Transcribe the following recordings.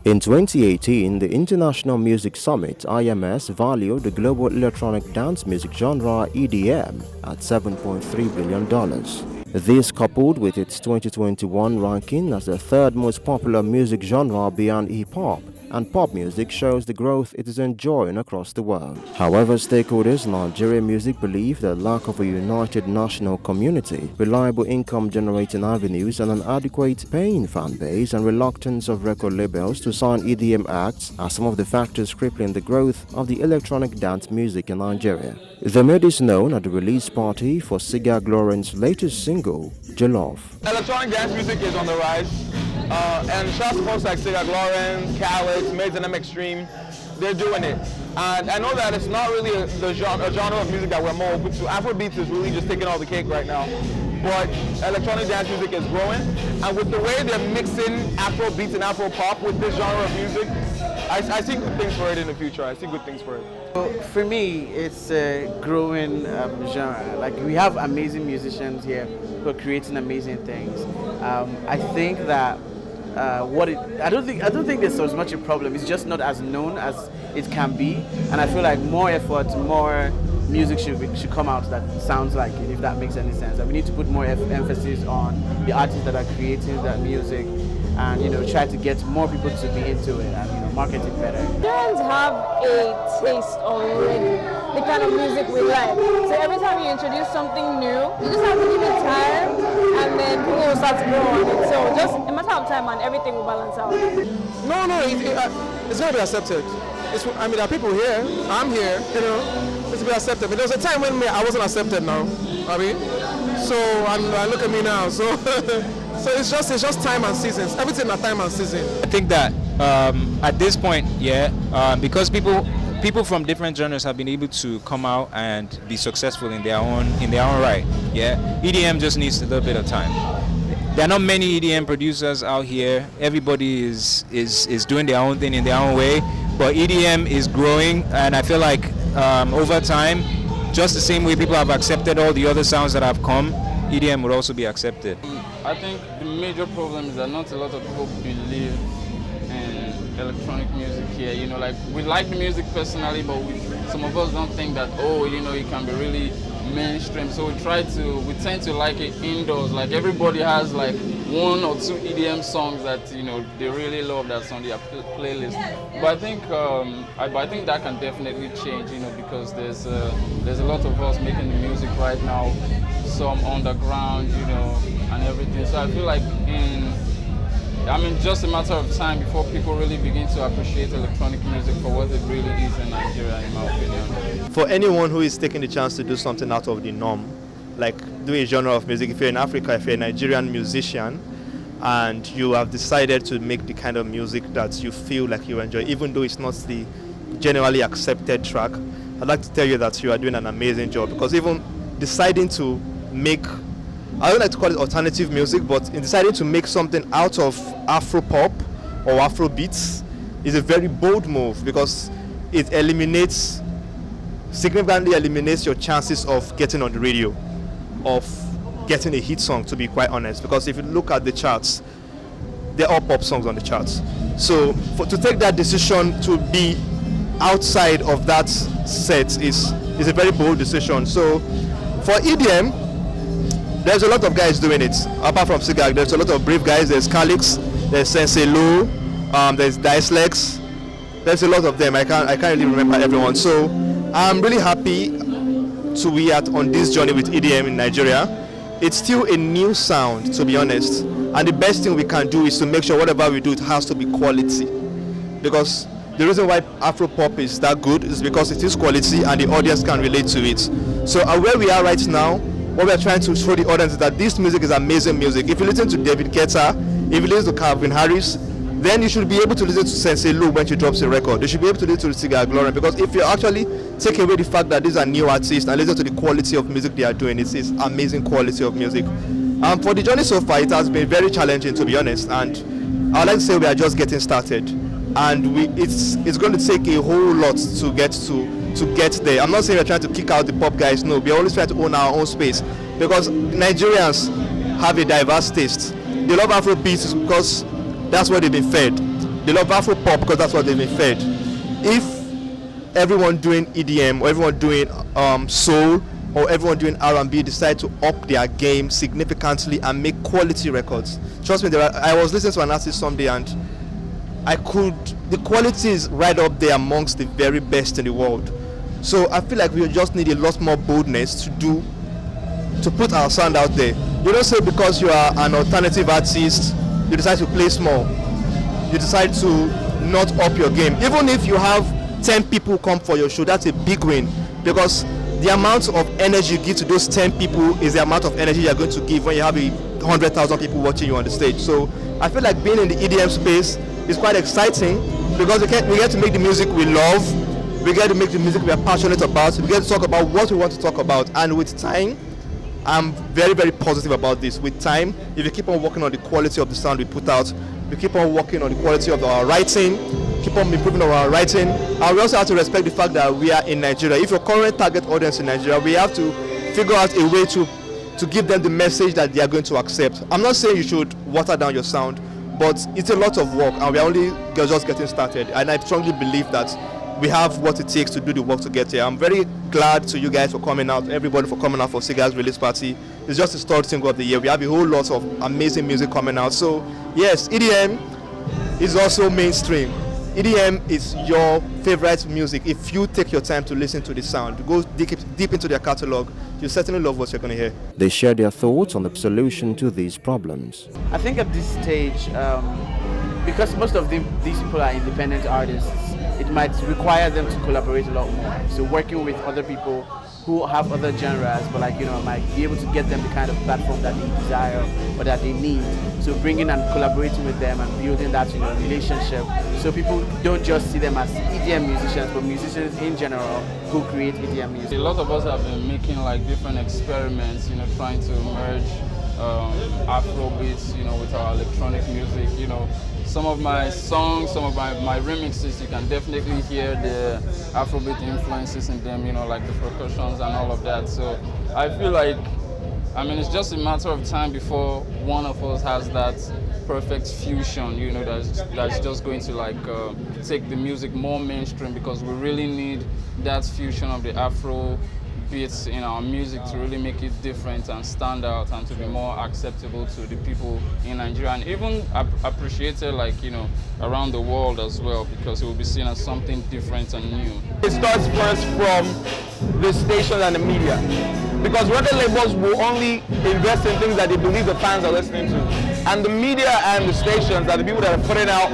In 2018, the International Music Summit (IMS) valued the global electronic dance music genre (EDM) at $7.3 billion. This, coupled with its 2021 ranking as the third most popular music genre behind hip-hop and pop music, shows the growth it is enjoying across the world. However, stakeholders in Nigerian music believe the lack of a united national community, reliable income-generating avenues, and an adequate paying fan base and reluctance of record labels to sign EDM acts are some of the factors crippling the growth of the electronic dance music in Nigeria. They made this known at the release party for Sigag Lauren's latest single, Jollof. Electronic dance music is on the rise, and shout to folks like Sigag Lauren, Khaled, Maids and M Extreme. They're doing it. And I know that it's not really a genre of music that we're more open to. Afrobeats is really just taking all the cake right now. But electronic dance music is growing. And with the way they're mixing Afrobeats and Afro-pop with this genre of music, I see good things for it in the future. I see good things for it. So for me, it's a growing genre. Like, we have amazing musicians here who are creating amazing things. I think that I don't think there's so much a problem. It's just not as known as it can be, and I feel like more effort, more music should come out that sounds like it, if that makes any sense. And we need to put more emphasis on the artists that are creating that music, and try to get more people to be into it and market it better. Nigerians have a taste already, the kind of music we like. So every time you introduce something new, you just have to give it time, and then people will start to grow on it. So just a matter of time, and everything will balance out. No, it's going to be accepted. There are people here, I'm here, it's to be accepted. But there was a time when I wasn't accepted now, so and look at me now. So so it's just time and seasons. Everything at time and season. I think that at this point, because people from different genres have been able to come out and be successful in their own right. EDM just needs a little bit of time. There are not many EDM producers out here. Everybody is doing their own thing in their own way, but EDM is growing, and I feel like over time, just the same way people have accepted all the other sounds that have come, EDM would also be accepted. I think the major problem is that not a lot of people believe in electronic music here. We like the music personally, but some of us don't think that, it can be really mainstream. So we tend to like it indoors. Like, everybody has like one or two EDM songs that they really love, that's on their playlist. But I think that can definitely change, because there's a lot of us making the music right now, some underground, and everything. So I feel like just a matter of time before people really begin to appreciate electronic music for what it really is in Nigeria, in my opinion. For anyone who is taking the chance to do something out of the norm, like do a genre of music, if you're in Africa, if you're a Nigerian musician, and you have decided to make the kind of music that you feel like you enjoy, even though it's not the generally accepted track, I'd like to tell you that you are doing an amazing job, because even deciding to make, I don't like to call it alternative music, but in deciding to make something out of Afro-pop or Afro-beats is a very bold move, because it significantly eliminates your chances of getting on the radio, of getting a hit song, to be quite honest. Because if you look at the charts, they're all pop songs on the charts. So to take that decision to be outside of that set is a very bold decision. So for EDM, there's a lot of guys doing it. Apart from Sigag, there's a lot of brave guys. There's Calix, there's Sensei Lo, there's Dicelex. There's a lot of them. I can't really remember everyone. So I'm really happy to be on this journey with EDM in Nigeria. It's still a new sound, to be honest. And the best thing we can do is to make sure whatever we do, it has to be quality. Because the reason why Afro-pop is that good is because it is quality and the audience can relate to it. So where we are right now, what we are trying to show the audience is that this music is amazing music. If you listen to David Guetta, if you listen to Calvin Harris, then you should be able to listen to Sensei Lo when she drops a record. You should be able to listen to Sigag Lauren, because if you actually take away the fact that these are new artists and listen to the quality of music they are doing, it's amazing quality of music. For the journey so far, it has been very challenging, to be honest, and I'd like to say we are just getting started, and it's going to take a whole lot to get there. I'm not saying we're trying to kick out the pop guys, no, we're always trying to own our own space, because Nigerians have a diverse taste. They love Afrobeats because that's what they've been fed. They love Afro pop because that's what they've been fed. If everyone doing EDM or everyone doing soul or everyone doing R&B decide to up their game significantly and make quality records, trust me, I was listening to an artist someday and the quality is right up there amongst the very best in the world. So I feel like we just need a lot more boldness to put our sound out there. You don't say because you are an alternative artist, you decide to play small. You decide to not up your game. Even if you have 10 people come for your show, that's a big win, because the amount of energy you give to those 10 people is the amount of energy you're going to give when you have 100,000 people watching you on the stage. So I feel like being in the EDM space is quite exciting because we get to make the music we love, we get to make the music we are passionate about, we get to talk about what we want to talk about, and with time, I'm very, very positive about this. With time, if you keep on working on the quality of the sound we put out, we keep on working on the quality of our writing, keep on improving our writing, and we also have to respect the fact that we are in Nigeria. If your current target audience in Nigeria, we have to figure out a way to give them the message that they are going to accept. I'm not saying you should water down your sound, but it's a lot of work and we are only just getting started, and I strongly believe that we have what it takes to do the work to get here. I'm very glad to you guys for coming out, everybody for coming out for Sigag's release party. It's just the third single of the year. We have a whole lot of amazing music coming out. So yes, EDM is also mainstream. EDM is your favorite music. If you take your time to listen to the sound, go deep into their catalog, you certainly love what you're going to hear. They share their thoughts on the solution to these problems. I think at this stage, because most of these people are independent artists, it might require them to collaborate a lot more. So working with other people who have other genres, but might be able to get them the kind of platform that they desire or that they need. So bringing and collaborating with them and building that relationship, so people don't just see them as EDM musicians, but musicians in general who create EDM music. A lot of us have been making different experiments, trying to merge Afro beats, with our electronic music. Some of my songs, some of my remixes, you can definitely hear the Afrobeat influences in them, like the percussions and all of that. So I feel like, it's just a matter of time before one of us has that perfect fusion, that's just going to take the music more mainstream, because we really need that fusion of the Afro beats in our music to really make it different and stand out and to be more acceptable to the people in Nigeria, and even appreciated around the world as well, because it will be seen as something different and new. It starts first from the stations and the media, because record labels will only invest in things that they believe the fans are listening to, and the media and the stations are the people that are putting out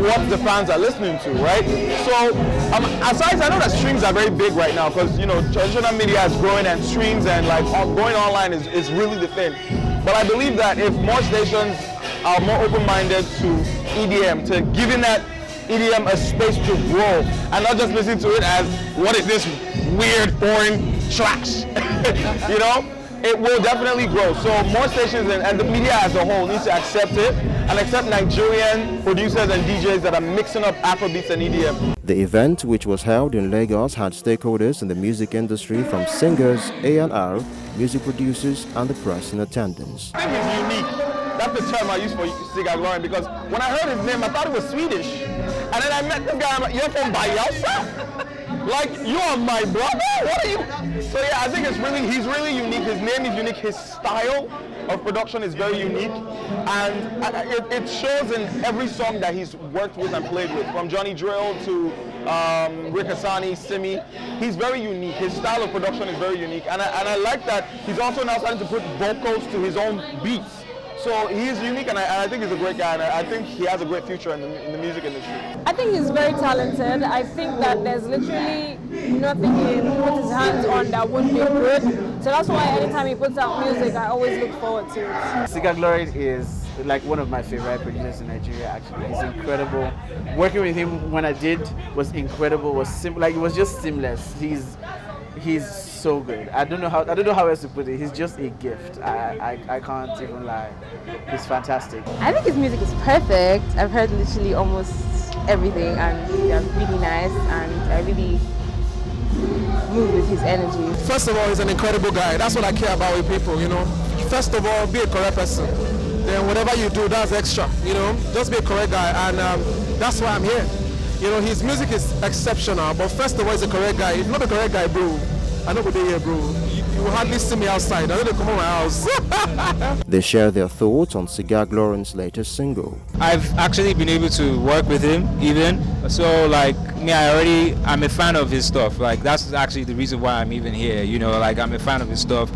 what the fans are listening to, right? So, aside, I know that streams are very big right now, because traditional media is growing and streams and going online is really the thing. But I believe that if more stations are more open-minded to EDM, to giving that EDM a space to grow, and not just listen to it as, what is this weird foreign trash? It will definitely grow. So more stations and the media as a whole needs to accept it and accept Nigerian producers and DJs that are mixing up Afrobeats and EDM. The event, which was held in Lagos, had stakeholders in the music industry from singers, A&R, music producers, and the press in attendance. I think he's unique. That's the term I use for Sigag, because when I heard his name, I thought it was Swedish. And then I met this guy, I'm like, you're from Bayelsa? You are my brother? What are you? So yeah, I think he's really unique. His name is unique. His style of production is very unique. And it shows in every song that he's worked with and played with. From Johnny Drill to Rick Hassani, Simi. He's very unique. His style of production is very unique. And I like that he's also now starting to put vocals to his own beats. So he's unique, and I think he's a great guy, and I think he has a great future in the music industry. I think he's very talented. I think that there's literally nothing he puts his hands on that wouldn't be good. So that's why anytime he puts out music, I always look forward to it. Sigag is one of my favorite producers in Nigeria. Actually, he's incredible. Working with him when I did was incredible. It was just seamless. He's so good. I don't know how else to put it. He's just a gift. I can't even lie. He's fantastic. I think his music is perfect. I've heard literally almost everything, and they're really nice, and I really move with his energy. First of all, he's an incredible guy. That's what I care about with people, First of all, be a correct person. then whatever you do, that's extra. Just be a correct guy, and that's why I'm here. His music is exceptional, but first of all, he's a correct guy. If not a correct guy, bro, I know what they here, bro. You will hardly see me outside. I know they come on my house. They share their thoughts on Sigag Lauren's latest single. I've actually been able to work with him even. So like me, I'm a fan of his stuff. Like that's actually the reason why I'm even here. Like I'm a fan of his stuff.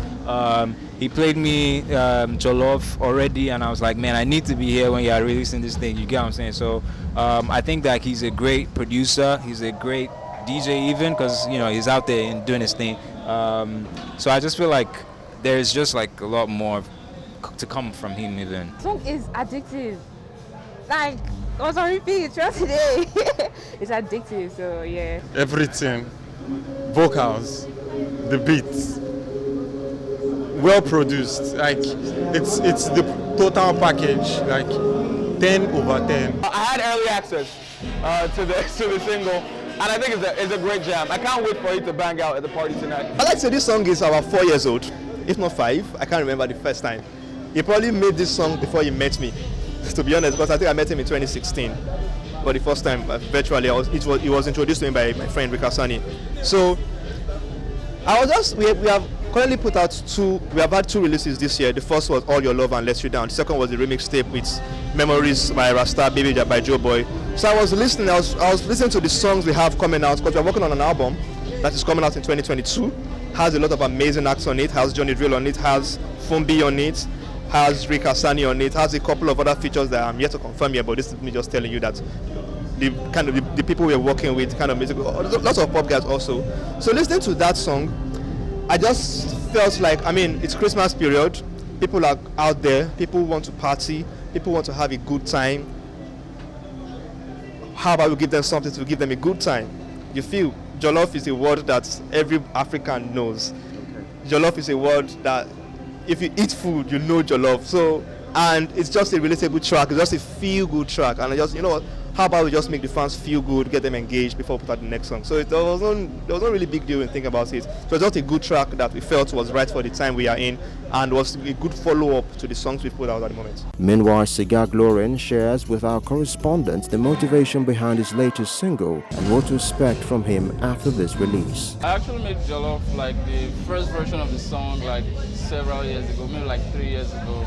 He played me Jollof already, and I was like, man, I need to be here when you are releasing this thing. You get what I'm saying? So I think that he's a great producer. He's a great DJ even, because he's out there and doing his thing. So I just feel like there's just like a lot more to come from him even. The song is addictive. Like I was on repeat throughout today. It's addictive, so yeah. Everything, vocals, the beats, well produced. Like it's the total package. Like 10 over 10. I had early access to the single, and I think it's a great jam. I can't wait for it to bang out at the party tonight. I like to say this song is about 4 years old, if not 5. I can't remember the first time. He probably made this song before he met me, to be honest, because I think I met him in 2016. For the first time, virtually, he was introduced to me by my friend Rikasani. So we have currently put out we have had 2 releases this year. The first was All Your Love and Let You Down. The second was the remix tape with Memories by Rasta, Baby by Joe Boy. So I was listening to the songs we have coming out, because we're working on an album that is coming out in 2022. Has a lot of amazing acts on it, has Johnny Drill on it, has Fumbi on it, has Rick Asani on it, has a couple of other features that I'm yet to confirm here, but this is me just telling you that the people we're working with, kind of music, lots of pop guys also. So listening to that song, I just felt like, it's Christmas period, people are out there, people want to party, people want to have a good time. How about we give them something to give them a good time? You feel Jollof is a word that every African knows. Okay. Jollof is a word that if you eat food, you know Jollof. So, and it's just a relatable track, it's just a feel-good track. And I just, how about we just make the fans feel good, get them engaged before we put out the next song. So there was no really big deal when thinking about it. So it's just a good track that we felt was right for the time we are in, and was a good follow-up to the songs we put out at the moment. Meanwhile, Sigag Lauren shares with our correspondent the motivation behind his latest single and what to expect from him after this release. I actually made Jollof, like the first version of the song, like several years ago, maybe like 3 years ago.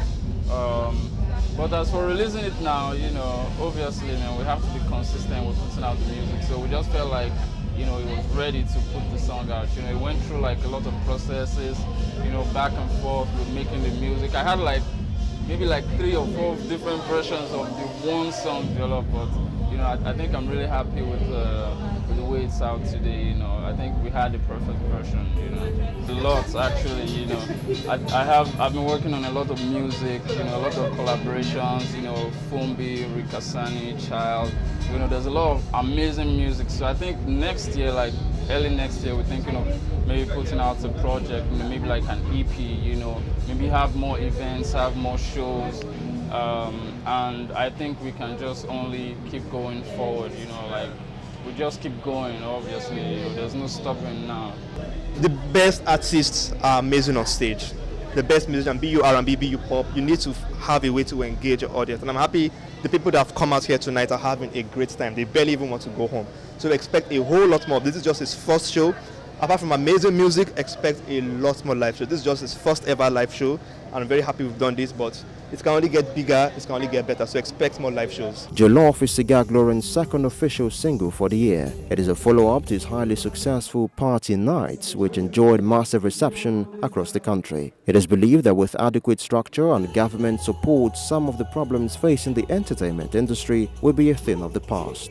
But as for releasing it now, obviously, we have to be consistent with putting out the music. So we just felt like, it was ready to put the song out. It went through like a lot of processes, back and forth with making the music. I had like maybe like 3 or 4 different versions of the one song, Jollof, but I think I'm really happy with the way it's out today. I think we had the perfect version. A lot actually. I've been working on a lot of music. A lot of collaborations. Fumbi, Rikasani, Child. There's a lot of amazing music. So I think next year, like early next year, we're thinking of maybe putting out a project, maybe like an EP. Maybe have more events, have more shows. And I think we can just only keep going forward, we just keep going, obviously, there's no stopping now. The best artists are amazing on stage. The best musician, be you R&B, be you pop, you need to have a way to engage your audience. And I'm happy the people that have come out here tonight are having a great time. They barely even want to go home. So expect a whole lot more. This is just his first show. Apart from amazing music, expect a lot more live shows. This is just his first ever live show. And I'm very happy we've done this, but it can only get bigger, it can only get better, so expect more live shows. Jollof is Sigag Lauren's second official single for the year. It is a follow-up to his highly successful Party Nights, which enjoyed massive reception across the country. It is believed that with adequate structure and government support, some of the problems facing the entertainment industry will be a thing of the past.